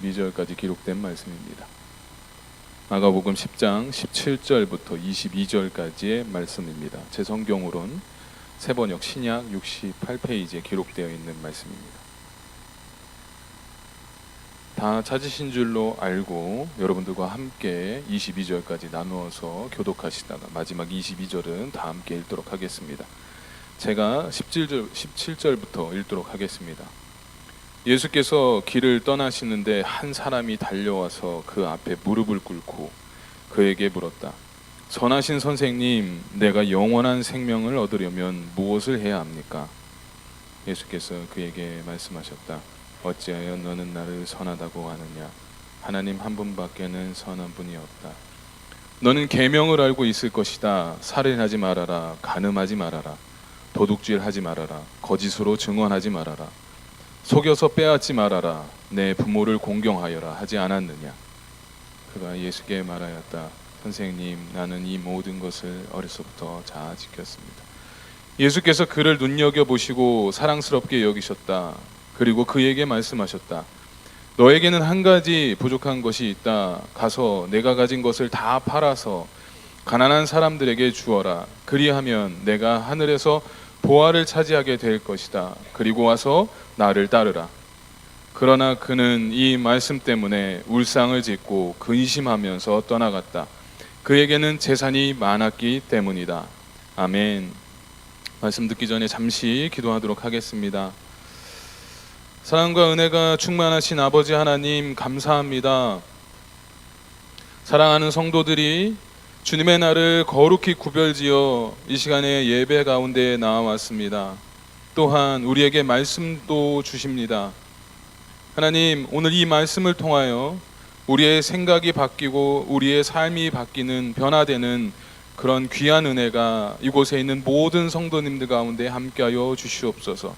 22절까지 기록된 말씀입니다. 마가복음 10장 17절부터 22절까지의 말씀입니다. 제 성경으론 세번역 신약 68페이지에 기록되어 있는 말씀입니다. 다 찾으신 줄로 알고 여러분들과 함께 22절까지 나누어서 교독하시다가 마지막 22절은 다 함께 읽도록 하겠습니다. 제가 17절부터 읽도록 하겠습니다. 예수께서 길을 떠나시는데 한 사람이 달려와서 그 앞에 무릎을 꿇고 그에게 물었다. 선하신 선생님, 내가 영원한 생명을 얻으려면 무엇을 해야 합니까? 예수께서 그에게 말씀하셨다. 어찌하여 너는 나를 선하다고 하느냐? 하나님 한 분밖에는 선한 분이 없다. 너는 계명을 알고 있을 것이다. 살인하지 말아라. 간음하지 말아라. 도둑질하지 말아라. 거짓으로 증언하지 말아라. 속여서 빼앗지 말아라. 내 부모를 공경하여라 하지 않았느냐? 그가 예수께 말하였다. 선생님, 나는 이 모든 것을 어려서부터 잘 지켰습니다. 예수께서 그를 눈여겨보시고 사랑스럽게 여기셨다. 그리고 그에게 말씀하셨다. 너에게는 한 가지 부족한 것이 있다. 가서 내가 가진 것을 다 팔아서 가난한 사람들에게 주어라. 그리하면 내가 하늘에서 보화를 차지하게 될 것이다. 그리고 와서 나를 따르라. 그러나 그는 이 말씀 때문에 울상을 짓고 근심하면서 떠나갔다. 그에게는 재산이 많았기 때문이다. 아멘. 말씀 듣기 전에 잠시 기도하도록 하겠습니다. 사랑과 은혜가 충만하신 아버지 하나님, 감사합니다. 사랑하는 성도들이 주님의 날을 거룩히 구별지어 이 시간에 예배 가운데 나와왔습니다. 또한 우리에게 말씀도 주십니다. 하나님, 오늘 이 말씀을 통하여 우리의 생각이 바뀌고 우리의 삶이 바뀌는, 변화되는 그런 귀한 은혜가 이곳에 있는 모든 성도님들 가운데 함께하여 주시옵소서.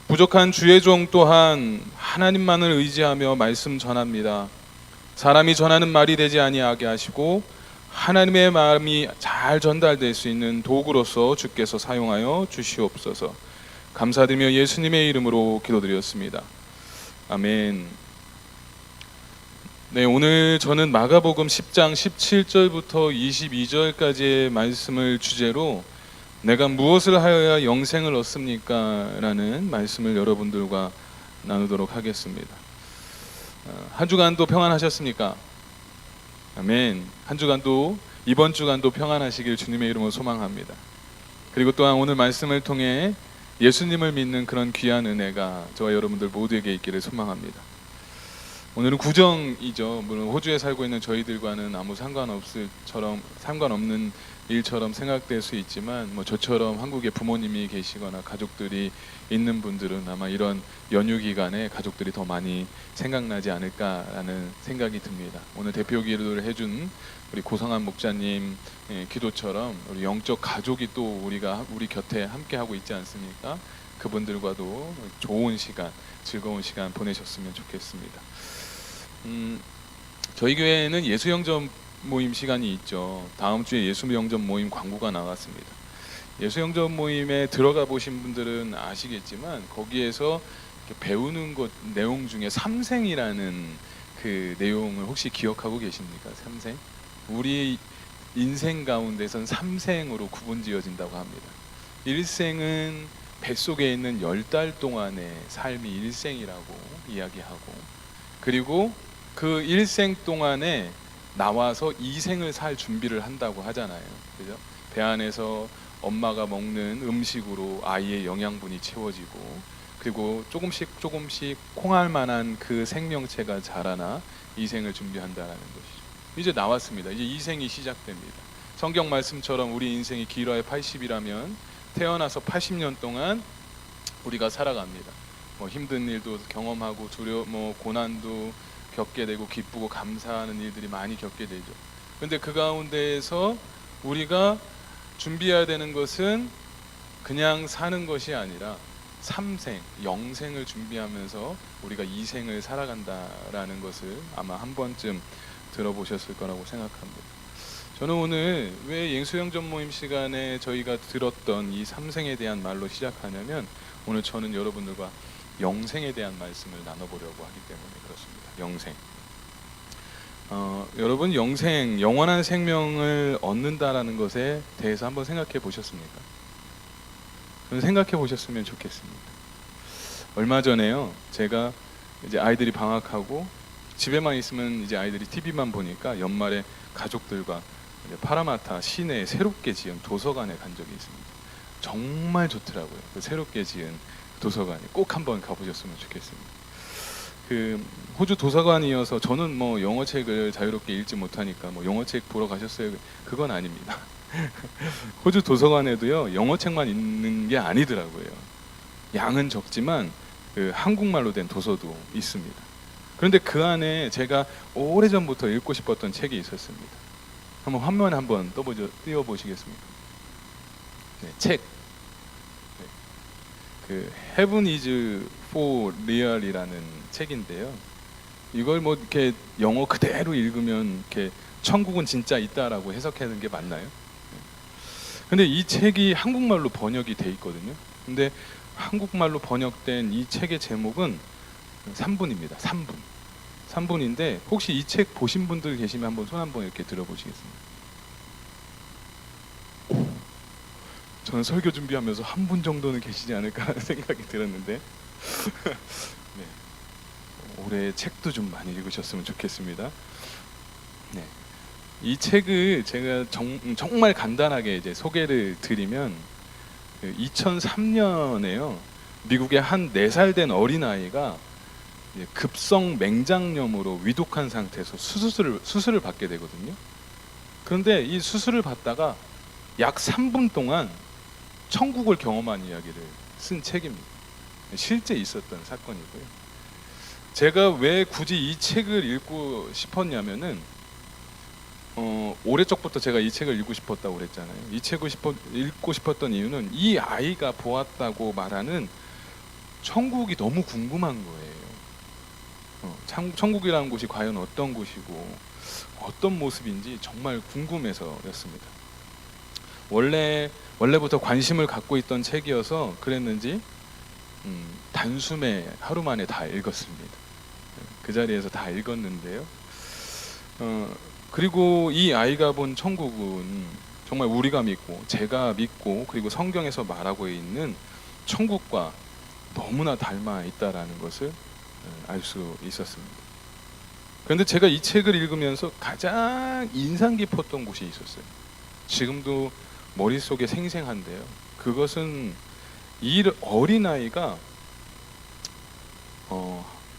부족한 주의 종 또한 하나님만을 의지하며 말씀 전합니다. 사람이 전하는 말이 되지 아니하게 하시고 하나님의 마음이 잘 전달될 수 있는 도구로서 주께서 사용하여 주시옵소서. 감사드리며 예수님의 이름으로 기도드렸습니다. 아멘. 네, 오늘 저는 마가복음 10장 17절부터 22절까지의 말씀을 주제로 내가 무엇을 하여야 영생을 얻습니까? 라는 말씀을 여러분들과 나누도록 하겠습니다. 한 주간도 평안하셨습니까? 아멘. 한 주간도, 이번 주간도 평안하시길 주님의 이름으로 소망합니다. 그리고 또한 오늘 말씀을 통해 예수님을 믿는 그런 귀한 은혜가 저와 여러분들 모두에게 있기를 소망합니다. 오늘은 구정이죠. 물론 호주에 살고 있는 저희들과는 아무 상관없는 일처럼 생각될 수 있지만 저처럼 한국에 부모님이 계시거나 가족들이 있는 분들은 아마 이런 연휴 기간에 가족들이 더 많이 생각나지 않을까라는 생각이 듭니다. 오늘 대표 기도를 해준 우리 고성한 목사님 기도처럼 우리 영적 가족이 또 우리 곁에 함께 하고 있지 않습니까? 그분들과도 좋은 시간, 즐거운 시간 보내셨으면 좋겠습니다. 저희 교회에는 예수영접 모임 시간이 있죠. 다음 주에 예수영접 모임 광고가 나왔습니다. 예수영접 모임에 들어가 보신 분들은 아시겠지만 거기에서 배우는 것 내용 중에 삼생이라는 그 내용을 혹시 기억하고 계십니까? 삼생? 우리 인생 가운데선 삼생으로 구분지어진다고 합니다. 일생은 뱃속에 있는 10달 동안의 삶이 일생이라고 이야기하고, 그리고 그 일생 동안에 나와서 이생을 살 준비를 한다고 하잖아요. 그죠? 배 안에서 엄마가 먹는 음식으로 아이의 영양분이 채워지고, 그리고 조금씩 콩알 만한 그 생명체가 자라나 이생을 준비한다라는 것이죠. 이제 나왔습니다. 이제 이생이 시작됩니다. 성경 말씀처럼 우리 인생이 길어야 80이라면 태어나서 80년 동안 우리가 살아갑니다. 힘든 일도 경험하고 고난도 겪게 되고 기쁘고 감사하는 일들이 많이 겪게 되죠. 근데 그 가운데에서 우리가 준비해야 되는 것은 그냥 사는 것이 아니라 삼생, 영생을 준비하면서 우리가 이생을 살아간다라는 것을 아마 한 번쯤 들어보셨을 거라고 생각합니다. 저는 오늘 왜 예수영접 모임 시간에 저희가 들었던 이 삼생에 대한 말로 시작하냐면, 오늘 저는 여러분들과 영생에 대한 말씀을 나눠보려고 하기 때문에 그렇습니다. 영생. 여러분 영생, 영원한 생명을 얻는다라는 것에 대해서 한번 생각해 보셨습니까? 생각해 보셨으면 좋겠습니다. 얼마 전에요, 제가 이제 아이들이 방학하고 집에만 있으면 이제 아이들이 TV만 보니까 연말에 가족들과 이제 파라마타 시내에 새롭게 지은 도서관에 간 적이 있습니다. 정말 좋더라고요. 그 새롭게 지은 도서관에 꼭 한번 가보셨으면 좋겠습니다. 그 호주 도서관이어서 저는 뭐 영어책을 자유롭게 읽지 못하니까 뭐 영어책 보러 가셨어요? 그건 아닙니다. 호주 도서관에도요 영어책만 있는 게 아니더라고요. 양은 적지만 그 한국말로 된 도서도 있습니다. 그런데 그 안에 제가 오래전부터 읽고 싶었던 책이 있었습니다. 한번 화면 한번 띄워보시겠습니까? 네, 책. 네. 그 Heaven is for Real이라는 책인데요. 이걸 뭐 이렇게 영어 그대로 읽으면 이렇게 천국은 진짜 있다라고 해석하는 게 맞나요? 근데 이 책이 한국말로 번역이 돼 있거든요. 근데 한국말로 번역된 이 책의 제목은 3분입니다. 3분. 3분인데 혹시 이 책 보신 분들 계시면 한번 손 한번 이렇게 들어보시겠습니다. 저는 설교 준비하면서 한 분 정도는 계시지 않을까 생각이 들었는데 네. 올해 책도 좀 많이 읽으셨으면 좋겠습니다. 네. 이 책을 제가 정말 간단하게 이제 소개를 드리면 2003년에요. 미국의 한 4살 된 어린아이가 급성 맹장염으로 위독한 상태에서 수술을 받게 되거든요. 그런데 이 수술을 받다가 약 3분 동안 천국을 경험한 이야기를 쓴 책입니다. 실제 있었던 사건이고요. 제가 왜 굳이 이 책을 읽고 싶었냐면은 오래적부터 제가 이 책을 읽고 싶었다고 그랬잖아요. 이 책을 읽고 싶었던 이유는 이 아이가 보았다고 말하는 천국이 너무 궁금한 거예요. 천국이라는 곳이 과연 어떤 곳이고 어떤 모습인지 정말 궁금해서였습니다. 원래부터 관심을 갖고 있던 책이어서 그랬는지 단숨에 하루 만에 다 읽었습니다. 그 자리에서 다 읽었는데요. 그리고 이 아이가 본 천국은 정말 우리가 믿고 제가 믿고 그리고 성경에서 말하고 있는 천국과 너무나 닮아 있다라는 것을 알 수 있었습니다. 그런데 제가 이 책을 읽으면서 가장 인상 깊었던 곳이 있었어요. 지금도 머릿속에 생생한데요. 그것은 이 어린아이가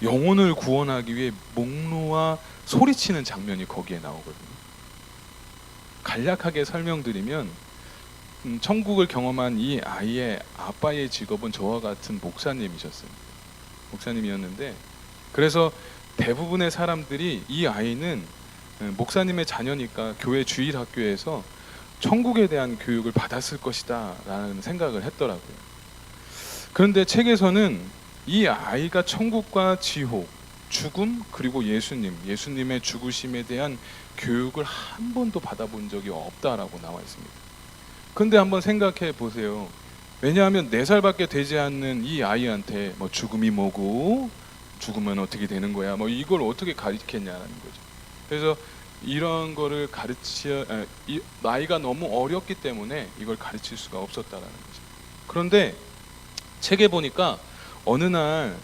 영혼을 구원하기 위해 목 놓아 소리치는 장면이 거기에 나오거든요. 간략하게 설명드리면 천국을 경험한 이 아이의 아빠의 직업은 저와 같은 목사님이었는데 그래서 대부분의 사람들이 이 아이는 목사님의 자녀니까 교회 주일학교에서 천국에 대한 교육을 받았을 것이다 라는 생각을 했더라고요. 그런데 책에서는 이 아이가 천국과 지옥, 죽음 그리고 예수님의 죽으심에 대한 교육을 한 번도 받아본 적이 없다라고 나와 있습니다. 근데 한번 생각해 보세요. 왜냐하면 4살밖에 되지 않는 이 아이한테 뭐 죽음이 뭐고 죽으면 어떻게 되는 거야 뭐 이걸 어떻게 가르쳤냐는 거죠. 그래서 이런 거를 나이가 너무 어렸기 때문에 이걸 가르칠 수가 없었다라는 거죠. 그런데 책에 보니까 어느 날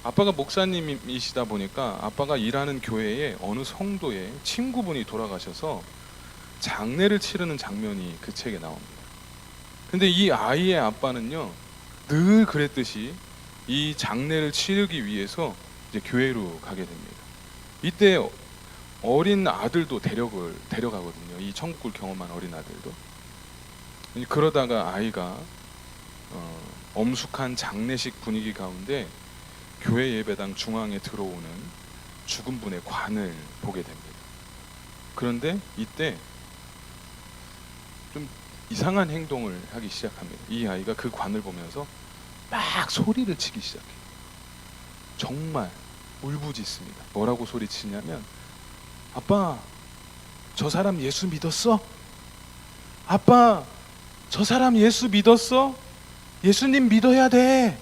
아빠가 목사님이시다 보니까 아빠가 일하는 교회에 어느 성도의 친구분이 돌아가셔서 장례를 치르는 장면이 그 책에 나옵니다. 근데 이 아이의 아빠는요 늘 그랬듯이 이 장례를 치르기 위해서 이제 교회로 가게 됩니다. 이때 어린 아들도 데려가거든요. 이 천국을 경험한 어린 아들도. 그러다가 아이가 엄숙한 장례식 분위기 가운데 교회 예배당 중앙에 들어오는 죽은 분의 관을 보게 됩니다. 그런데 이때 좀 이상한 행동을 하기 시작합니다. 이 아이가 그 관을 보면서 막 소리를 치기 시작해요. 정말 울부짖습니다. 뭐라고 소리치냐면 아빠, 저 사람 예수 믿었어? 아빠, 저 사람 예수 믿었어? 예수님 믿어야 돼.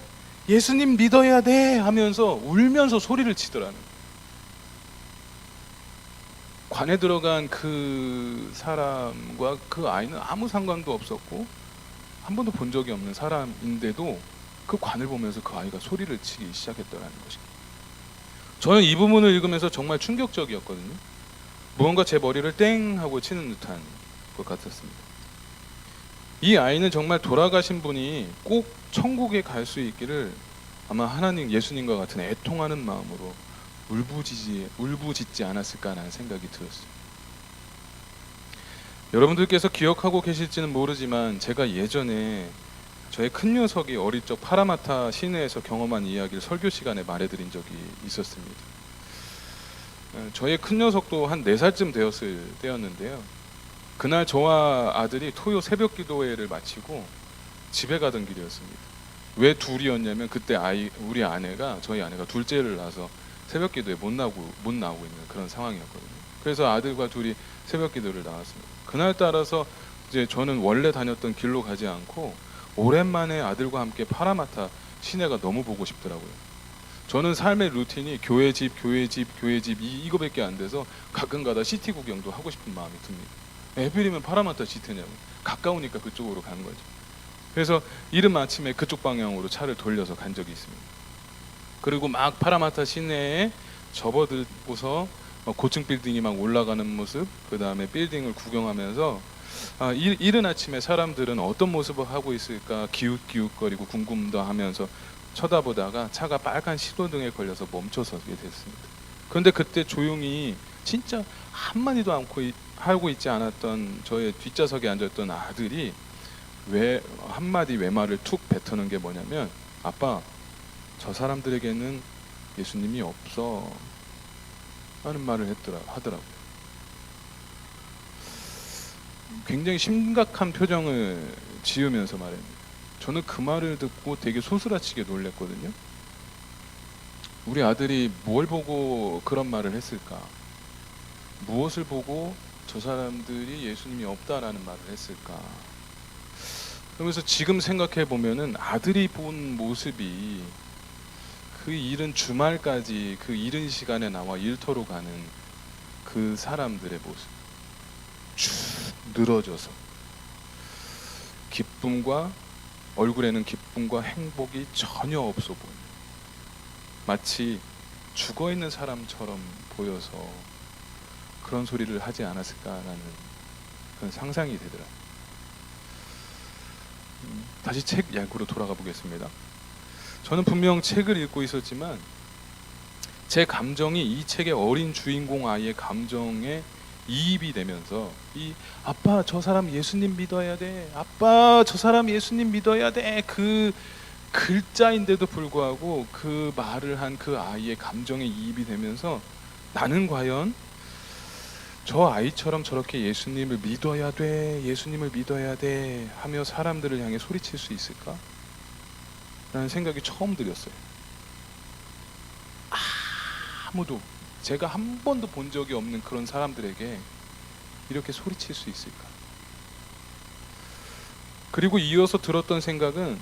예수님 믿어야 돼 하면서 울면서 소리를 치더라는 거예요. 관에 들어간 그 사람과 그 아이는 아무 상관도 없었고 한 번도 본 적이 없는 사람인데도 그 관을 보면서 그 아이가 소리를 치기 시작했더라는 것입니다. 저는 이 부분을 읽으면서 정말 충격적이었거든요. 무언가 제 머리를 땡 하고 치는 듯한 것 같았습니다. 이 아이는 정말 돌아가신 분이 꼭 천국에 갈 수 있기를 아마 하나님, 예수님과 같은 애통하는 마음으로 울부짖지 않았을까라는 생각이 들었어요. 여러분들께서 기억하고 계실지는 모르지만 제가 예전에 저의 큰 녀석이 어릴 적 파라마타 시내에서 경험한 이야기를 설교 시간에 말해드린 적이 있었습니다. 저의 큰 녀석도 한 4살쯤 되었을 때였는데요. 그날 저와 아들이 토요 새벽 기도회를 마치고 집에 가던 길이었습니다. 왜 둘이었냐면 그때 우리 아내가, 저희 아내가 둘째를 낳아서 새벽 기도에 못 나오고 있는 그런 상황이었거든요. 그래서 아들과 둘이 새벽 기도를 나왔습니다. 그날 따라서 이제 저는 원래 다녔던 길로 가지 않고 오랜만에 아들과 함께 파라마타 시내가 너무 보고 싶더라고요. 저는 삶의 루틴이 교회 집 이거밖에 안 돼서 가끔가다 시티 구경도 하고 싶은 마음이 듭니다. 에필이면 파라마타 시티냐고, 가까우니까 그쪽으로 가는 거죠. 그래서 이른 아침에 그쪽 방향으로 차를 돌려서 간 적이 있습니다. 그리고 막 파라마타 시내에 접어들고서 고층 빌딩이 막 올라가는 모습, 그 다음에 빌딩을 구경하면서 이른 아침에 사람들은 어떤 모습을 하고 있을까 기웃기웃거리고 궁금도 하면서 쳐다보다가 차가 빨간 신호등에 걸려서 멈춰서게 됐습니다. 그런데 그때 조용히 진짜 한마디도 하고 있지 않았던 저의 뒷좌석에 앉았던 아들이 한마디 외말을 툭 뱉어는 게 뭐냐면, 아빠, 저 사람들에게는 예수님이 없어 하는 말을 하더라고요. 굉장히 심각한 표정을 지으면서 말합니다. 저는 그 말을 듣고 되게 소스라치게 놀랐거든요. 우리 아들이 뭘 보고 그런 말을 했을까? 무엇을 보고 저 사람들이 예수님이 없다라는 말을 했을까? 그러면서 지금 생각해 보면은 아들이 본 모습이 그 이른 주말까지 그 이른 시간에 나와 일터로 가는 그 사람들의 모습, 쭉 늘어져서 얼굴에는 기쁨과 행복이 전혀 없어 보이는, 마치 죽어있는 사람처럼 보여서 그런 소리를 하지 않았을까라는 그런 상상이 되더라고요. 다시 책 이야기로 돌아가 보겠습니다. 저는 분명 책을 읽고 있었지만 제 감정이 이 책의 어린 주인공 아이의 감정에 이입이 되면서 아빠 저 사람 예수님 믿어야 돼, 아빠 저 사람 예수님 믿어야 돼, 그 글자인데도 불구하고 그 말을 한 그 아이의 감정에 이입이 되면서 나는 과연 저 아이처럼 저렇게 예수님을 믿어야 돼 하며 사람들을 향해 소리칠 수 있을까? 라는 생각이 처음 들었어요. 아무도, 제가 한 번도 본 적이 없는 그런 사람들에게 이렇게 소리칠 수 있을까? 그리고 이어서 들었던 생각은,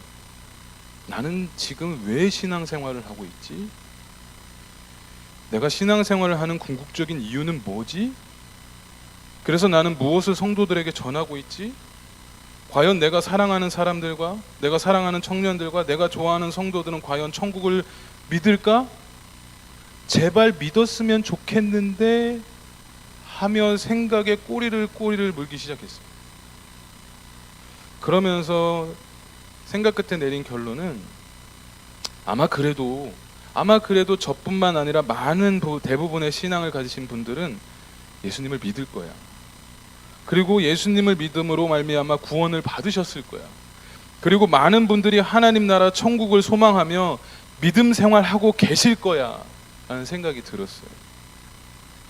나는 지금 왜 신앙생활을 하고 있지? 내가 신앙생활을 하는 궁극적인 이유는 뭐지? 그래서 나는 무엇을 성도들에게 전하고 있지? 과연 내가 사랑하는 사람들과 내가 사랑하는 청년들과 내가 좋아하는 성도들은 과연 천국을 믿을까? 제발 믿었으면 좋겠는데 하며 생각에 꼬리를 물기 시작했어요. 그러면서 생각 끝에 내린 결론은 아마 그래도 저뿐만 아니라 많은 대부분의 신앙을 가지신 분들은 예수님을 믿을 거야. 그리고 예수님을 믿음으로 말미암아 구원을 받으셨을 거야. 그리고 많은 분들이 하나님 나라 천국을 소망하며 믿음 생활하고 계실 거야 라는 생각이 들었어요.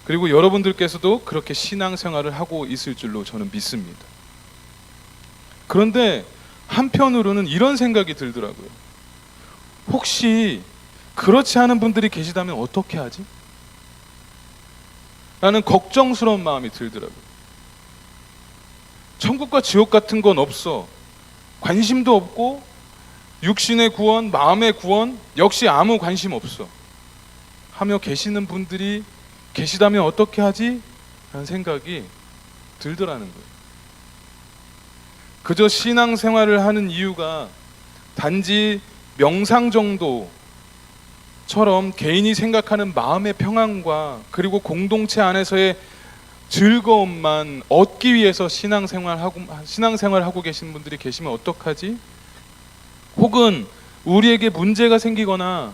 그리고 여러분들께서도 그렇게 신앙 생활을 하고 있을 줄로 저는 믿습니다. 그런데 한편으로는 이런 생각이 들더라고요. 혹시 그렇지 않은 분들이 계시다면 어떻게 하지? 라는 걱정스러운 마음이 들더라고요. 천국과 지옥 같은 건 없어, 관심도 없고 육신의 구원, 마음의 구원 역시 아무 관심 없어 하며 계시는 분들이 계시다면 어떻게 하지? 라는 생각이 들더라는 거예요. 그저 신앙생활을 하는 이유가 단지 명상 정도처럼 개인이 생각하는 마음의 평안과 그리고 공동체 안에서의 즐거움만 얻기 위해서 신앙생활하고 계신 분들이 계시면 어떡하지? 혹은 우리에게 문제가 생기거나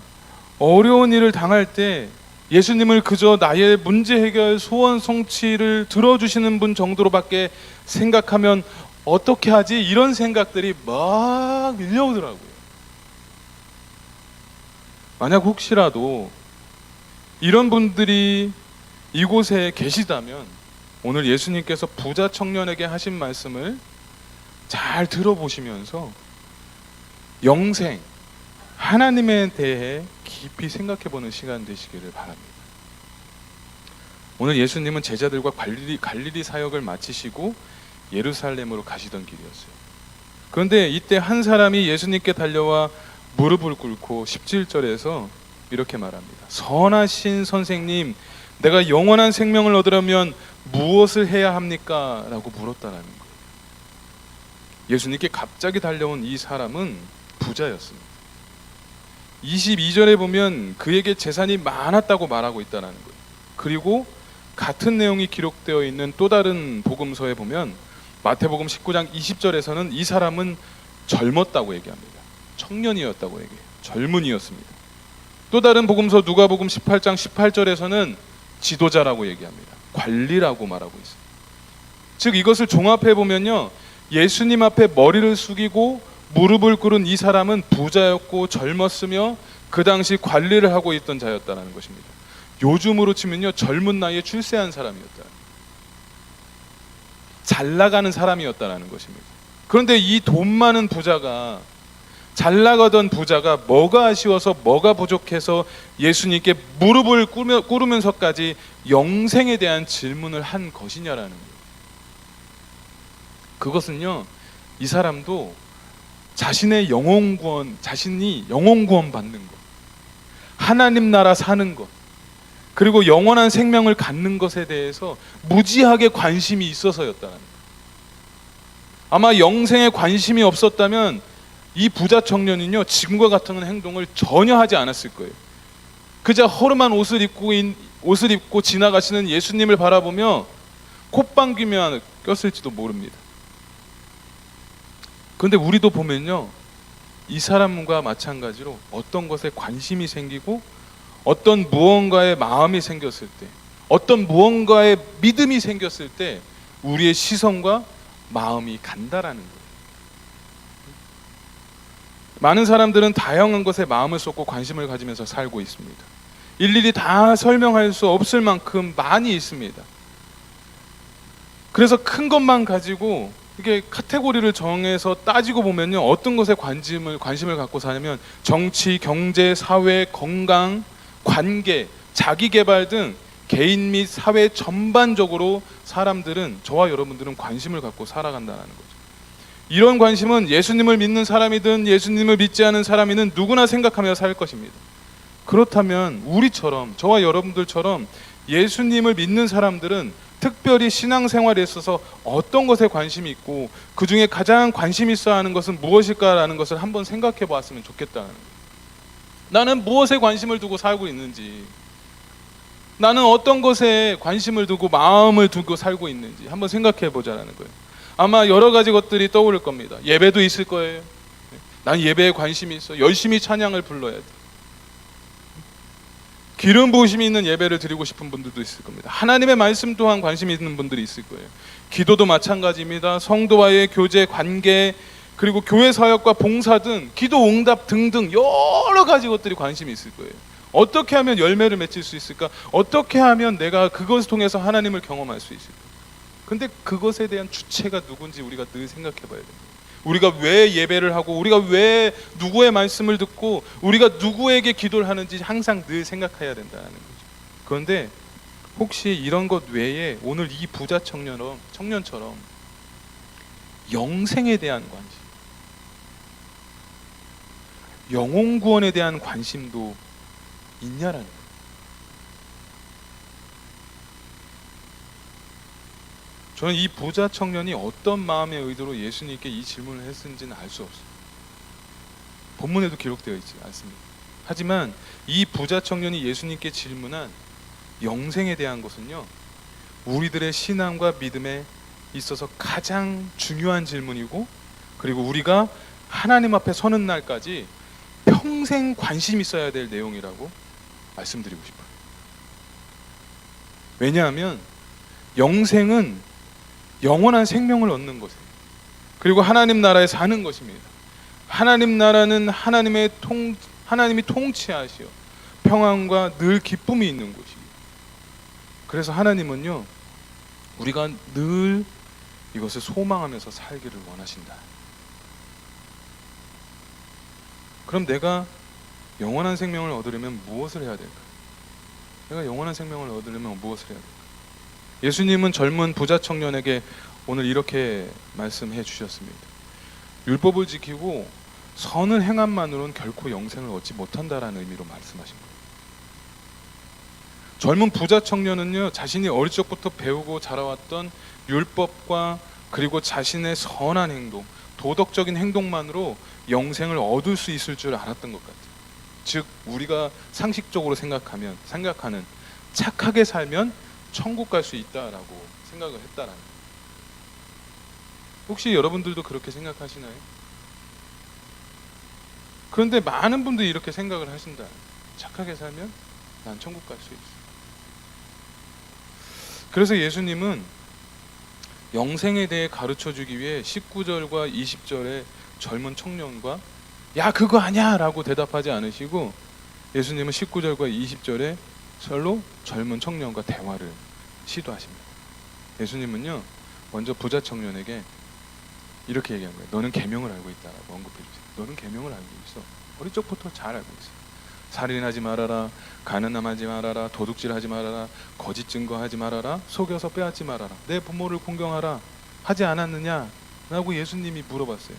어려운 일을 당할 때 예수님을 그저 나의 문제 해결 소원 성취를 들어주시는 분 정도로밖에 생각하면 어떻게 하지? 이런 생각들이 막 밀려오더라고요. 만약 혹시라도 이런 분들이 이곳에 계시다면 오늘 예수님께서 부자 청년에게 하신 말씀을 잘 들어보시면서 영생, 하나님에 대해 깊이 생각해보는 시간 되시기를 바랍니다. 오늘 예수님은 제자들과 갈릴리 사역을 마치시고 예루살렘으로 가시던 길이었어요. 그런데 이때 한 사람이 예수님께 달려와 무릎을 꿇고 17절에서 이렇게 말합니다. 선하신 선생님, 내가 영원한 생명을 얻으려면 무엇을 해야 합니까? 라고 물었다라는 거예요. 예수님께 갑자기 달려온 이 사람은 부자였습니다. 22절에 보면 그에게 재산이 많았다고 말하고 있다는 거예요. 그리고 같은 내용이 기록되어 있는 또 다른 복음서에 보면 마태복음 19장 20절에서는 이 사람은 젊었다고 얘기합니다. 청년이었다고 얘기해요. 젊은이였습니다. 또 다른 복음서 누가복음 18장 18절에서는 지도자라고 얘기합니다. 관리라고 말하고 있어요. 즉 이것을 종합해 보면요, 예수님 앞에 머리를 숙이고 무릎을 꿇은 이 사람은 부자였고 젊었으며 그 당시 관리를 하고 있던 자였다는 것입니다. 요즘으로 치면요, 젊은 나이에 출세한 사람이었다, 잘 나가는 사람이었다는 것입니다. 그런데 이 돈 많은 부자가, 잘 나가던 부자가 뭐가 아쉬워서 뭐가 부족해서 예수님께 무릎을 꿇으면서까지 영생에 대한 질문을 한 것이냐라는 거예요. 그것은요, 이 사람도 자신이 영혼 구원 받는 것, 하나님 나라 사는 것, 그리고 영원한 생명을 갖는 것에 대해서 무지하게 관심이 있어서였다는 거예요. 아마 영생에 관심이 없었다면 이 부자 청년은요, 지금과 같은 행동을 전혀 하지 않았을 거예요. 그저 허름한 옷을 입고 지나가시는 예수님을 바라보며 콧방귀며 꼈을지도 모릅니다. 그런데 우리도 보면요, 이 사람과 마찬가지로 어떤 것에 관심이 생기고 어떤 무언가에 마음이 생겼을 때, 어떤 무언가에 믿음이 생겼을 때 우리의 시선과 마음이 간다라는 거예요. 많은 사람들은 다양한 것에 마음을 쏟고 관심을 가지면서 살고 있습니다. 일일이 다 설명할 수 없을 만큼 많이 있습니다. 그래서 큰 것만 가지고 이게 카테고리를 정해서 따지고 보면요, 어떤 것에 관심을 갖고 사냐면 정치, 경제, 사회, 건강, 관계, 자기개발 등 개인 및 사회 전반적으로 사람들은, 저와 여러분들은 관심을 갖고 살아간다는 거죠. 이런 관심은 예수님을 믿는 사람이든 예수님을 믿지 않은 사람이든 누구나 생각하며 살 것입니다. 그렇다면 우리처럼, 저와 여러분들처럼 예수님을 믿는 사람들은 특별히 신앙생활에 있어서 어떤 것에 관심이 있고 그 중에 가장 관심 있어야 하는 것은 무엇일까라는 것을 한번 생각해 보았으면 좋겠다는 거예요. 나는 무엇에 관심을 두고 살고 있는지, 나는 어떤 것에 관심을 두고 마음을 두고 살고 있는지 한번 생각해 보자라는 거예요. 아마 여러 가지 것들이 떠오를 겁니다. 예배도 있을 거예요. 난 예배에 관심이 있어. 열심히 찬양을 불러야 돼. 기름 부으심이 있는 예배를 드리고 싶은 분들도 있을 겁니다. 하나님의 말씀 또한 관심이 있는 분들이 있을 거예요. 기도도 마찬가지입니다. 성도와의 교제, 관계, 그리고 교회 사역과 봉사 등 기도 응답 등등 여러 가지 것들이 관심이 있을 거예요. 어떻게 하면 열매를 맺힐 수 있을까? 어떻게 하면 내가 그것을 통해서 하나님을 경험할 수 있을까? 근데 그것에 대한 주체가 누군지 우리가 늘 생각해 봐야 됩니다. 우리가 왜 예배를 하고, 우리가 왜 누구의 말씀을 듣고, 우리가 누구에게 기도를 하는지 항상 늘 생각해야 된다는 거죠. 그런데 혹시 이런 것 외에 오늘 이 부자 청년처럼 영생에 대한 관심, 영혼 구원에 대한 관심도 있냐라는 거예요. 저는 이 부자 청년이 어떤 마음의 의도로 예수님께 이 질문을 했는지는 알 수 없어요. 본문에도 기록되어 있지 않습니다. 하지만 이 부자 청년이 예수님께 질문한 영생에 대한 것은요, 우리들의 신앙과 믿음에 있어서 가장 중요한 질문이고, 그리고 우리가 하나님 앞에 서는 날까지 평생 관심 있어야 될 내용이라고 말씀드리고 싶어요. 왜냐하면 영생은 영원한 생명을 얻는 것이에요. 그리고 하나님 나라에 사는 것입니다. 하나님 나라는 하나님이 통치하시어 평안과 늘 기쁨이 있는 곳이에요. 그래서 하나님은요, 우리가 늘 이것을 소망하면서 살기를 원하신다. 그럼 내가 영원한 생명을 얻으려면 무엇을 해야 될까? 내가 영원한 생명을 얻으려면 무엇을 해야 될까? 예수님은 젊은 부자 청년에게 오늘 이렇게 말씀해 주셨습니다. 율법을 지키고 선을 행함만으로는 결코 영생을 얻지 못한다라는 의미로 말씀하신 거예요. 젊은 부자 청년은요, 자신이 어릴 적부터 배우고 자라왔던 율법과 그리고 자신의 선한 행동, 도덕적인 행동만으로 영생을 얻을 수 있을 줄 알았던 것 같아요. 즉 우리가 상식적으로 생각하는 착하게 살면 천국 갈 수 있다라고 생각을 했다라는 거예요. 혹시 여러분들도 그렇게 생각하시나요? 그런데 많은 분들이 이렇게 생각을 하신다. 착하게 살면 난 천국 갈 수 있어. 그래서 예수님은 영생에 대해 가르쳐주기 위해 19절과 20절에 젊은 청년과 야 그거 아니야 라고 대답하지 않으시고, 예수님은 19절과 20절에 절로 젊은 청년과 대화를 시도하십니다. 예수님은요, 먼저 부자 청년에게 이렇게 얘기한 거예요. 너는 계명을 알고 있다라고 언급해 주세요. 너는 계명을 알고 있어. 어릴 적부터 잘 알고 있어. 살인하지 말아라, 가늠하지 말아라, 도둑질하지 말아라, 거짓 증거하지 말아라, 속여서 빼앗지 말아라, 내 부모를 공경하라 하지 않았느냐? 라고 예수님이 물어봤어요.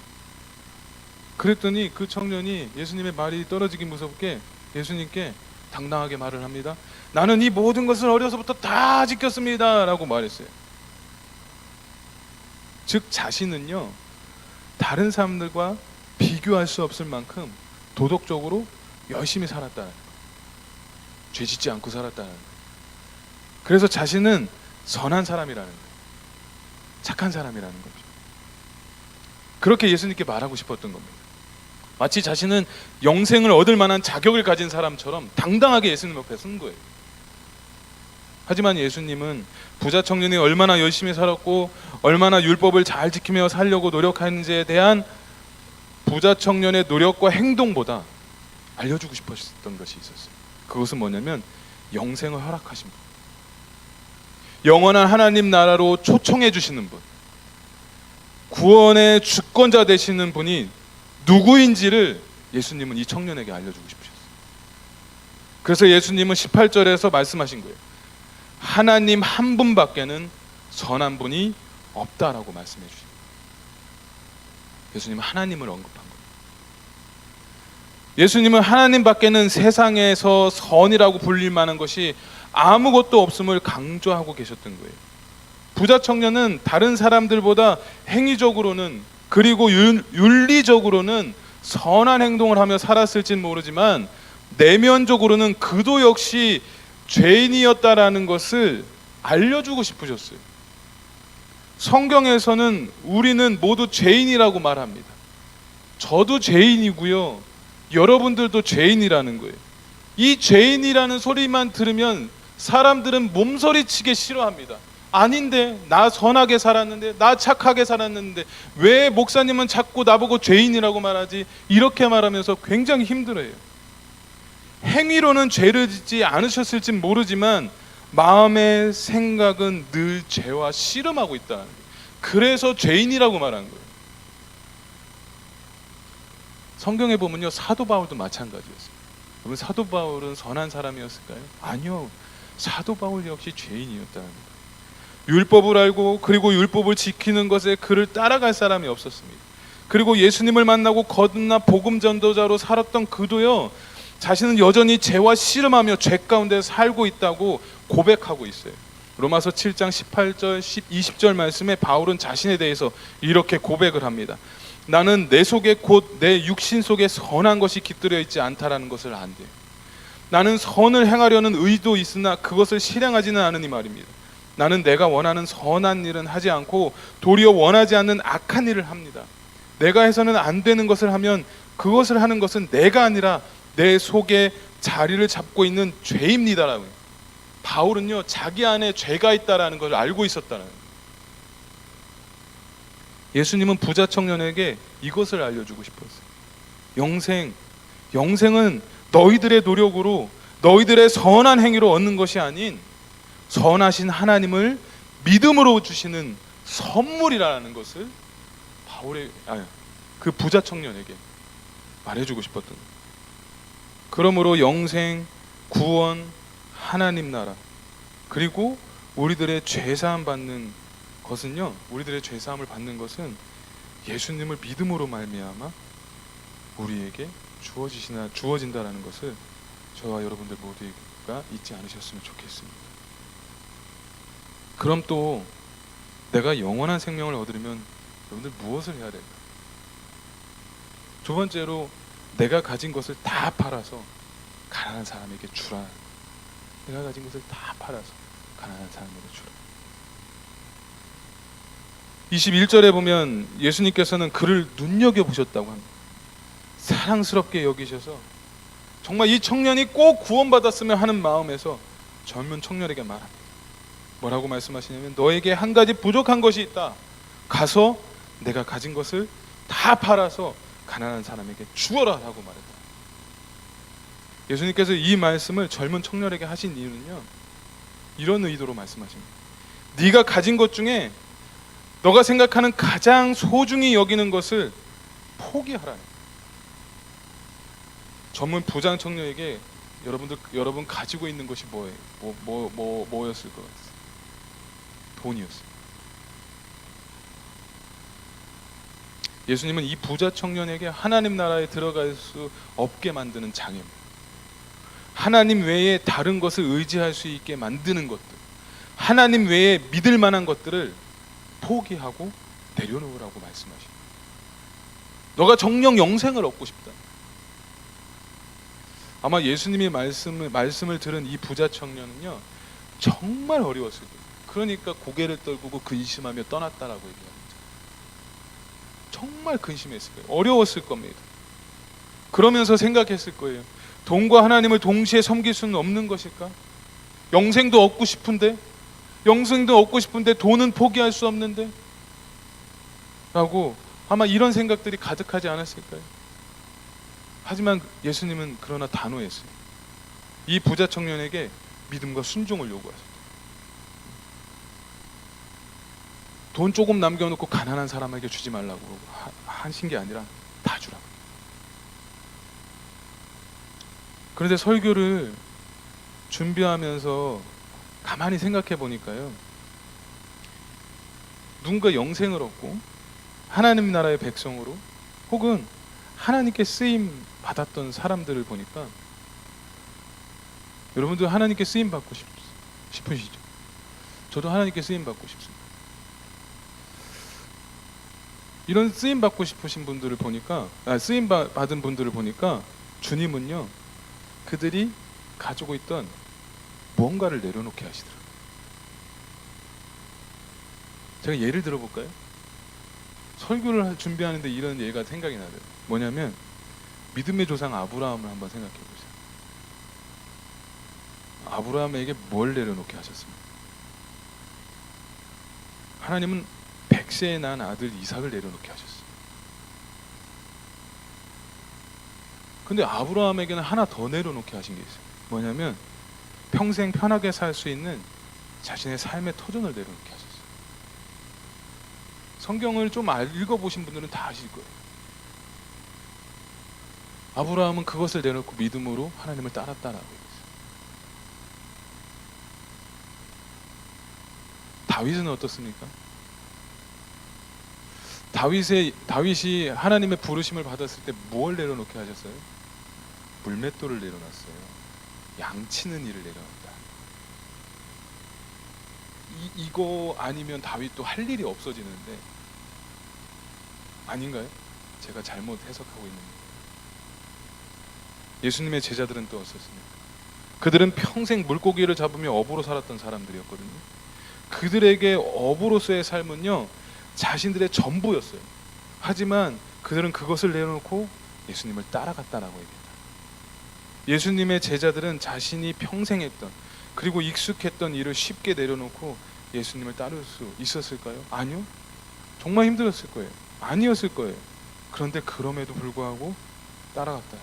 그랬더니 그 청년이 예수님의 말이 떨어지기 무섭게 예수님께 당당하게 말을 합니다. 나는 이 모든 것을 어려서부터 다 지켰습니다 라고 말했어요. 즉 자신은요, 다른 사람들과 비교할 수 없을 만큼 도덕적으로 열심히 살았다는 거예요. 죄 짓지 않고 살았다는 거예요. 그래서 자신은 선한 사람이라는 거예요. 착한 사람이라는 거죠. 그렇게 예수님께 말하고 싶었던 겁니다. 마치 자신은 영생을 얻을 만한 자격을 가진 사람처럼 당당하게 예수님 옆에 선 거예요. 하지만 예수님은 부자 청년이 얼마나 열심히 살았고 얼마나 율법을 잘 지키며 살려고 노력하는지에 대한 부자 청년의 노력과 행동보다 알려주고 싶었던 것이 있었어요. 그것은 뭐냐면 영생을 허락하신 분, 영원한 하나님 나라로 초청해 주시는 분, 구원의 주권자 되시는 분이 누구인지를 예수님은 이 청년에게 알려주고 싶으셨어요. 그래서 예수님은 18절에서 말씀하신 거예요. 하나님 한 분밖에는 선한 분이 없다라고 말씀해 주십니다. 예수님은 하나님을 언급한 거예요. 예수님은 하나님 밖에는 세상에서 선이라고 불릴 만한 것이 아무것도 없음을 강조하고 계셨던 거예요. 부자 청년은 다른 사람들보다 행위적으로는 그리고 윤리적으로는 선한 행동을 하며 살았을진 모르지만 내면적으로는 그도 역시 죄인이었다라는 것을 알려주고 싶으셨어요. 성경에서는 우리는 모두 죄인이라고 말합니다. 저도 죄인이고요, 여러분들도 죄인이라는 거예요. 이 죄인이라는 소리만 들으면 사람들은 몸서리치게 싫어합니다. 아닌데, 나 선하게 살았는데, 나 착하게 살았는데 왜 목사님은 자꾸 나보고 죄인이라고 말하지? 이렇게 말하면서 굉장히 힘들어해요. 행위로는 죄를 짓지 않으셨을지 모르지만 마음의 생각은 늘 죄와 씨름하고 있다는 거예요. 그래서 죄인이라고 말하는 거예요. 성경에 보면요, 사도 바울도 마찬가지였어요. 여러분, 사도 바울은 선한 사람이었을까요? 아니요, 사도 바울 역시 죄인이었다는 거예요. 율법을 알고 그리고 율법을 지키는 것에 그를 따라갈 사람이 없었습니다. 그리고 예수님을 만나고 거듭나 복음 전도자로 살았던 그도요, 자신은 여전히 죄와 씨름하며 죄 가운데 살고 있다고 고백하고 있어요. 로마서 7장 18절, 20절 말씀에 바울은 자신에 대해서 이렇게 고백을 합니다. 나는 내 속에 곧 내 육신 속에 선한 것이 깃들여 있지 않다라는 것을 안대. 나는 선을 행하려는 의도 있으나 그것을 실행하지는 않으니 말입니다. 나는 내가 원하는 선한 일은 하지 않고 도리어 원하지 않는 악한 일을 합니다. 내가 해서는 안 되는 것을 하면 그것을 하는 것은 내가 아니라 내 속에 자리를 잡고 있는 죄입니다라고. 바울은요, 자기 안에 죄가 있다라는 걸 알고 있었다는 거예요. 예수님은 부자 청년에게 이것을 알려주고 싶었어요. 영생은 너희들의 노력으로, 너희들의 선한 행위로 얻는 것이 아닌 선하신 하나님을 믿음으로 주시는 선물이라는 것을 그 부자 청년에게 말해주고 싶었던 거예요. 그러므로 영생, 구원, 하나님 나라, 그리고 우리들의 죄사함 받는 것은요, 우리들의 죄사함을 받는 것은 예수님을 믿음으로 말미암아 우리에게 주어진다라는 것을 저와 여러분들 모두가 잊지 않으셨으면 좋겠습니다. 그럼 또 내가 영원한 생명을 얻으려면 여러분들 무엇을 해야 될까? 두 번째로, 내가 가진 것을 다 팔아서 가난한 사람에게 주라. 내가 가진 것을 다 팔아서 가난한 사람에게 주라. 21절에 보면 예수님께서는 그를 눈여겨보셨다고 합니다. 사랑스럽게 여기셔서 정말 이 청년이 꼭 구원받았으면 하는 마음에서 젊은 청년에게 말합니다. 뭐라고 말씀하시냐면, 너에게 한 가지 부족한 것이 있다. 가서 내가 가진 것을 다 팔아서 가난한 사람에게 주어라 라고 말했다. 예수님께서 이 말씀을 젊은 청년에게 하신 이유는요, 이런 의도로 말씀하십니다. 네가 가진 것 중에 너가 생각하는 가장 소중히 여기는 것을 포기하라는. 젊은 부장 청년에게 여러분 가지고 있는 것이 뭐예요? 뭐였을 것 같아요? 돈이었어요. 예수님은 이 부자 청년에게 하나님 나라에 들어갈 수 없게 만드는 장애물, 하나님 외에 다른 것을 의지할 수 있게 만드는 것들, 하나님 외에 믿을 만한 것들을 포기하고 내려놓으라고 말씀하십니다. 너가 정녕 영생을 얻고 싶다. 아마 예수님이 말씀을 들은 이 부자 청년은요, 정말 어려웠을 거예요. 그러니까 고개를 떨구고 근심하며 떠났다라고 얘기합니다. 정말 근심했을 거예요. 어려웠을 겁니다. 그러면서 생각했을 거예요. 돈과 하나님을 동시에 섬길 수는 없는 것일까? 영생도 얻고 싶은데 돈은 포기할 수 없는데? 라고 아마 이런 생각들이 가득하지 않았을까요? 하지만 예수님은 그러나 단호했어요. 이 부자 청년에게 믿음과 순종을 요구하셨다. 돈 조금 남겨놓고 가난한 사람에게 주지 말라고 하신 게 아니라 다 주라고. 그런데 설교를 준비하면서 가만히 생각해 보니까요, 누군가 영생을 얻고 하나님 나라의 백성으로 혹은 하나님께 쓰임 받았던 사람들을 보니까, 여러분도 하나님께 쓰임 받고 싶으시죠? 저도 하나님께 쓰임 받고 싶습니다. 이런 쓰임 받고 싶으신 분들을 보니까, 쓰임 받은 분들을 보니까 주님은요, 그들이 가지고 있던 무언가를 내려놓게 하시더라고요. 제가 예를 들어볼까요? 설교를 준비하는데 이런 예가 생각이 나요. 뭐냐면 믿음의 조상 아브라함을 한번 생각해 보세요. 아브라함에게 뭘 내려놓게 하셨습니까? 하나님은 100세에 낳은 아들 이삭을 내려놓게 하셨어요. 근데 아브라함에게는 하나 더 내려놓게 하신 게 있어요. 뭐냐면 평생 편하게 살 수 있는 자신의 삶의 터전을 내려놓게 하셨어요. 성경을 좀 읽어보신 분들은 다 아실 거예요. 아브라함은 그것을 내놓고 믿음으로 하나님을 따랐다라고 했어요. 다윗은 어떻습니까? 다윗이 하나님의 부르심을 받았을 때 뭘 내려놓게 하셨어요? 물맷돌을 내려놨어요. 양치는 일을 내려놨다. 이거 아니면 다윗도 할 일이 없어지는데 아닌가요? 제가 잘못 해석하고 있는 거예요. 예수님의 제자들은 또 어떻습니까? 그들은 평생 물고기를 잡으며 어부로 살았던 사람들이었거든요. 그들에게 어부로서의 삶은요, 자신들의 전부였어요. 하지만 그들은 그것을 내려놓고 예수님을 따라갔다라고 얘기합니다. 예수님의 제자들은 자신이 평생 했던 그리고 익숙했던 일을 쉽게 내려놓고 예수님을 따를 수 있었을까요? 아니요. 정말 힘들었을 거예요. 아니었을 거예요. 그런데 그럼에도 불구하고 따라갔다.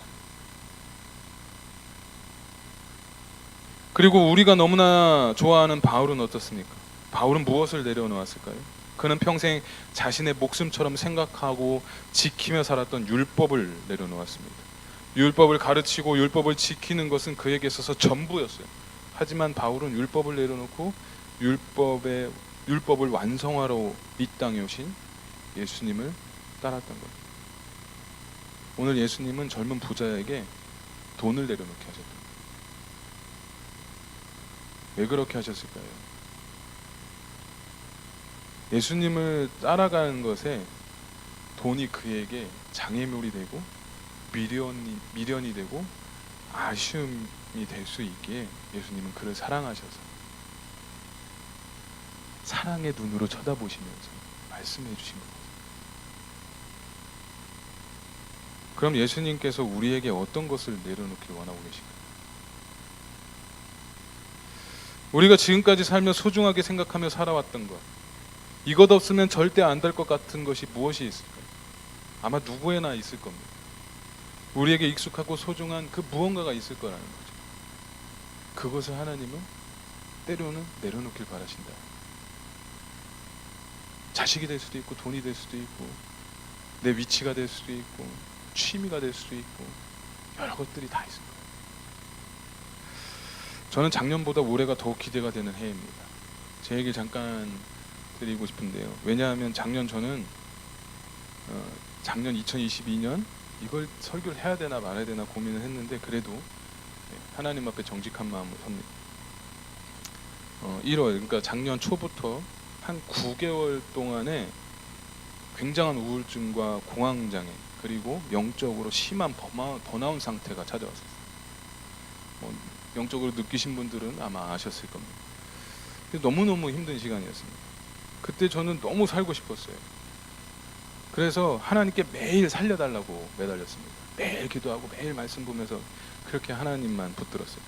그리고 우리가 너무나 좋아하는 바울은 어떻습니까? 바울은 무엇을 내려놓았을까요? 그는 평생 자신의 목숨처럼 생각하고 지키며 살았던 율법을 내려놓았습니다. 율법을 가르치고 율법을 지키는 것은 그에게 있어서 전부였어요. 하지만 바울은 율법을 내려놓고 율법을 완성하러 이 땅에 오신 예수님을 따랐던 거예요. 오늘 예수님은 젊은 부자에게 돈을 내려놓게 하셨던 거예요. 왜 그렇게 하셨을까요? 예수님을 따라가는 것에 돈이 그에게 장애물이 되고 미련이 되고 아쉬움이 될 수 있기에 예수님은 그를 사랑하셔서 사랑의 눈으로 쳐다보시면서 말씀해 주신 겁니다. 그럼 예수님께서 우리에게 어떤 것을 내려놓길 원하고 계실까요? 우리가 지금까지 살며 소중하게 생각하며 살아왔던 것, 이것 없으면 절대 안 될 것 같은 것이 무엇이 있을까요? 아마 누구에나 있을 겁니다. 우리에게 익숙하고 소중한 그 무언가가 있을 거라는 거죠. 그것을 하나님은 때로는 내려놓길 바라신다. 자식이 될 수도 있고 돈이 될 수도 있고 내 위치가 될 수도 있고 취미가 될 수도 있고 여러 것들이 다 있을 거예요. 저는 작년보다 올해가 더 기대가 되는 해입니다. 제 얘기 잠깐 드리고 싶은데요. 왜냐하면 작년 저는 작년 2022년 이걸 설교를 해야 되나 말아야 되나 고민을 했는데 그래도 하나님 앞에 정직한 마음으로 섭니다. 1월 그러니까 작년 초부터 한 9개월 동안에 굉장한 우울증과 공황장애 그리고 영적으로 심한 번아웃 상태가 찾아왔어요. 영적으로 느끼신 분들은 아마 아셨을 겁니다. 너무너무 힘든 시간이었습니다. 그때 저는 너무 살고 싶었어요. 그래서 하나님께 매일 살려달라고 매달렸습니다. 매일 기도하고 매일 말씀 보면서 그렇게 하나님만 붙들었어요.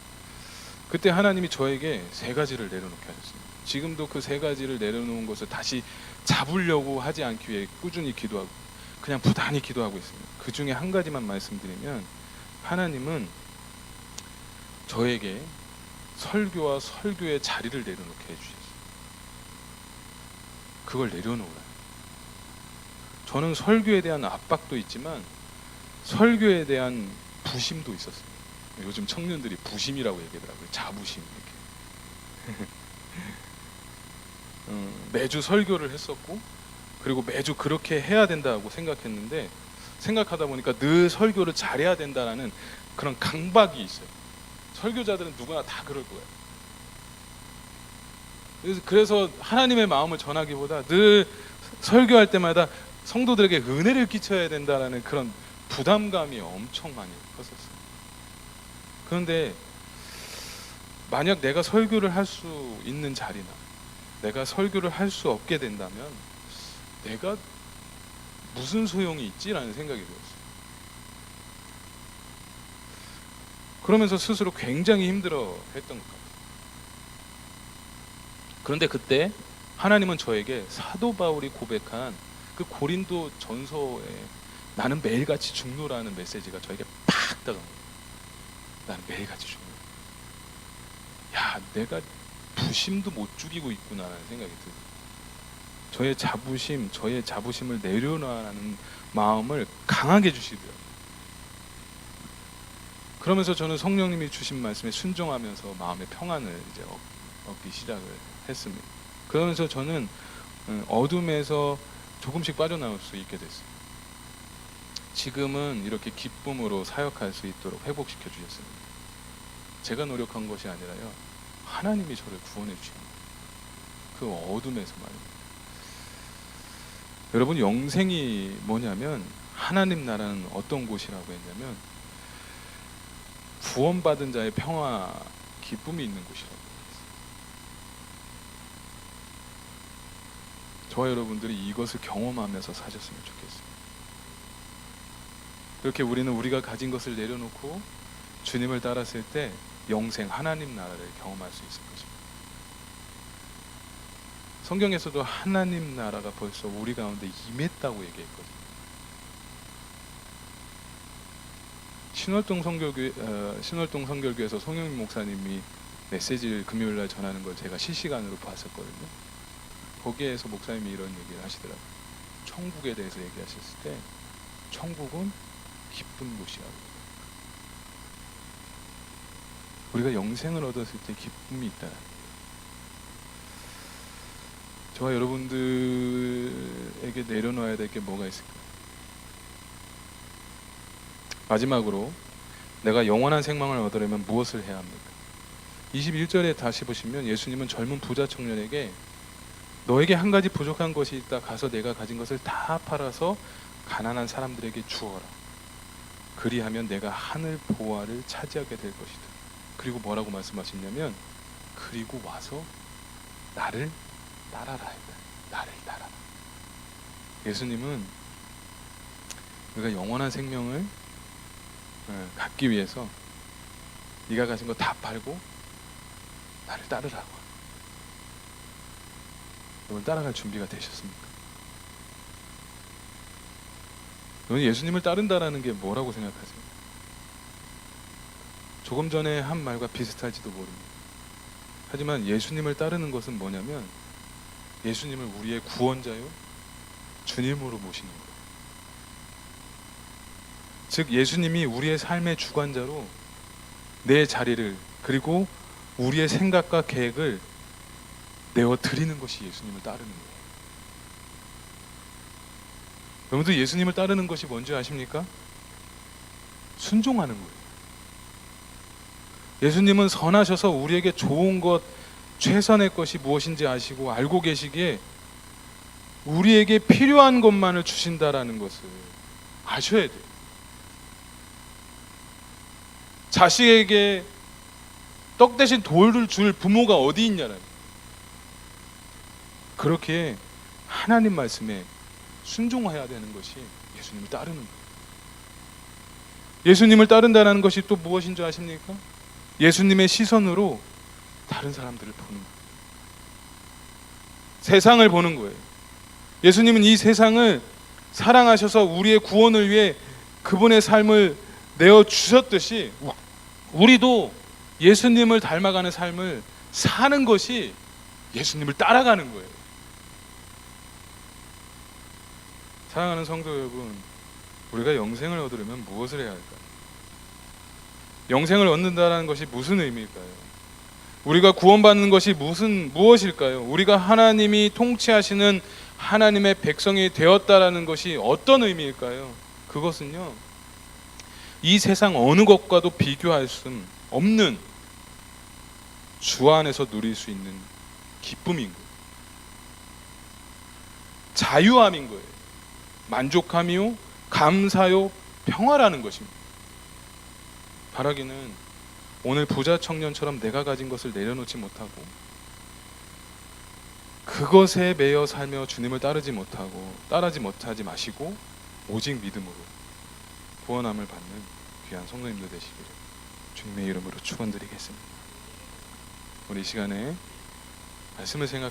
그때 하나님이 저에게 3가지를 내려놓게 하셨습니다. 지금도 그 3가지를 내려놓은 것을 다시 잡으려고 하지 않기 위해 꾸준히 기도하고 그냥 부단히 기도하고 있습니다. 그 중에 한 가지만 말씀드리면 하나님은 저에게 설교와 설교의 자리를 내려놓게 해주셨어요. 그걸 내려놓으라. 저는 설교에 대한 압박도 있지만 설교에 대한 부심도 있었습니다. 요즘 청년들이 부심이라고 얘기하더라고요. 자부심 이렇게. 매주 설교를 했었고 그리고 매주 그렇게 해야 된다고 생각했는데 생각하다 보니까 늘 설교를 잘해야 된다는 그런 강박이 있어요. 설교자들은 누구나 다 그럴 거예요. 그래서 하나님의 마음을 전하기보다 늘 설교할 때마다 성도들에게 은혜를 끼쳐야 된다는 그런 부담감이 엄청 많이 컸었어요. 그런데 만약 내가 설교를 할 수 있는 자리나 내가 설교를 할 수 없게 된다면 내가 무슨 소용이 있지라는 생각이 들었어요. 그러면서 스스로 굉장히 힘들어 했던 것 같아요. 그런데 그때 하나님은 저에게 사도 바울이 고백한 그 고린도 전서에 나는 매일같이 죽노라는 메시지가 저에게 팍 다가옵니다. 나는 매일같이 죽노. 야, 내가 부심도 못 죽이고 있구나라는 생각이 들어요. 저의 자부심을 내려놔라는 마음을 강하게 주시더라고요. 그러면서 저는 성령님이 주신 말씀에 순종하면서 마음의 평안을 이제 얻기 시작을 했습니다. 그러면서 저는 어둠에서 조금씩 빠져나올 수 있게 됐어요. 지금은 이렇게 기쁨으로 사역할 수 있도록 회복시켜 주셨습니다. 제가 노력한 것이 아니라요. 하나님이 저를 구원해 주신 거예요. 그 어둠에서 말입니다. 여러분, 영생이 뭐냐면 하나님 나라는 어떤 곳이라고 했냐면 구원받은 자의 평화, 기쁨이 있는 곳이라고 했어요. 저와 여러분들이 이것을 경험하면서 사셨으면 좋겠어요. 그렇게 우리는 우리가 가진 것을 내려놓고 주님을 따랐을 때 영생, 하나님 나라를 경험할 수 있을 것입니다. 성경에서도 하나님 나라가 벌써 우리 가운데 임했다고 얘기했거든요. 신월동 성결교에서 송영민 목사님이 메시지를 금요일날 전하는 걸 제가 실시간으로 봤었거든요. 거기에서 목사님이 이런 얘기를 하시더라고요. 천국에 대해서 얘기하셨을 때 천국은 기쁜 곳이라고. 우리가 영생을 얻었을 때 기쁨이 있다는 거예요. 저와 여러분들에게 내려놔야 될 게 뭐가 있을까요? 마지막으로 내가 영원한 생명을 얻으려면 무엇을 해야 합니까? 21절에 다시 보시면 예수님은 젊은 부자 청년에게 너에게 한 가지 부족한 것이 있다. 가서 내가 가진 것을 다 팔아서 가난한 사람들에게 주어라. 그리하면 내가 하늘 보화를 차지하게 될 것이다. 그리고 뭐라고 말씀하시냐면 그리고 와서 나를 따라라. 나를 따라라. 예수님은 우리가 영원한 생명을 갖기 위해서 네가 가진 거 다 팔고 나를 따르라고. 여러분, 따라갈 준비가 되셨습니까? 여러분, 예수님을 따른다라는 게 뭐라고 생각하세요? 조금 전에 한 말과 비슷할지도 모릅니다. 하지만 예수님을 따르는 것은 뭐냐면 예수님을 우리의 구원자요 주님으로 모시는 거예요. 즉 예수님이 우리의 삶의 주관자로 내 자리를 그리고 우리의 생각과 계획을 내어드리는 것이 예수님을 따르는 거예요. 여러분들, 예수님을 따르는 것이 뭔지 아십니까? 순종하는 거예요. 예수님은 선하셔서 우리에게 좋은 것, 최선의 것이 무엇인지 아시고 알고 계시기에 우리에게 필요한 것만을 주신다라는 것을 아셔야 돼요. 자식에게 떡 대신 돌을 줄 부모가 어디 있냐라는, 그렇게 하나님 말씀에 순종해야 되는 것이 예수님을 따르는 거예요. 예수님을 따른다는 것이 또 무엇인 줄 아십니까? 예수님의 시선으로 다른 사람들을 보는 거예요. 세상을 보는 거예요. 예수님은 이 세상을 사랑하셔서 우리의 구원을 위해 그분의 삶을 내어주셨듯이 우리도 예수님을 닮아가는 삶을 사는 것이 예수님을 따라가는 거예요. 사랑하는 성도 여러분, 우리가 영생을 얻으려면 무엇을 해야 할까요? 영생을 얻는다는 것이 무슨 의미일까요? 우리가 구원받는 것이 무엇일까요? 우리가 하나님이 통치하시는 하나님의 백성이 되었다라는 것이 어떤 의미일까요? 그것은요, 이 세상 어느 것과도 비교할 수 없는 주 안에서 누릴 수 있는 기쁨인 거예요. 자유함인 거예요. 만족함이요, 감사요, 평화라는 것입니다. 바라기는 오늘 부자 청년처럼 내가 가진 것을 내려놓지 못하고 그것에 매여 살며 주님을 따르지 못하지 마시고 오직 믿음으로 구원함을 받는 귀한 성도님들 되시기를 주님의 이름으로 축원드리겠습니다. 우리 이 시간에 말씀을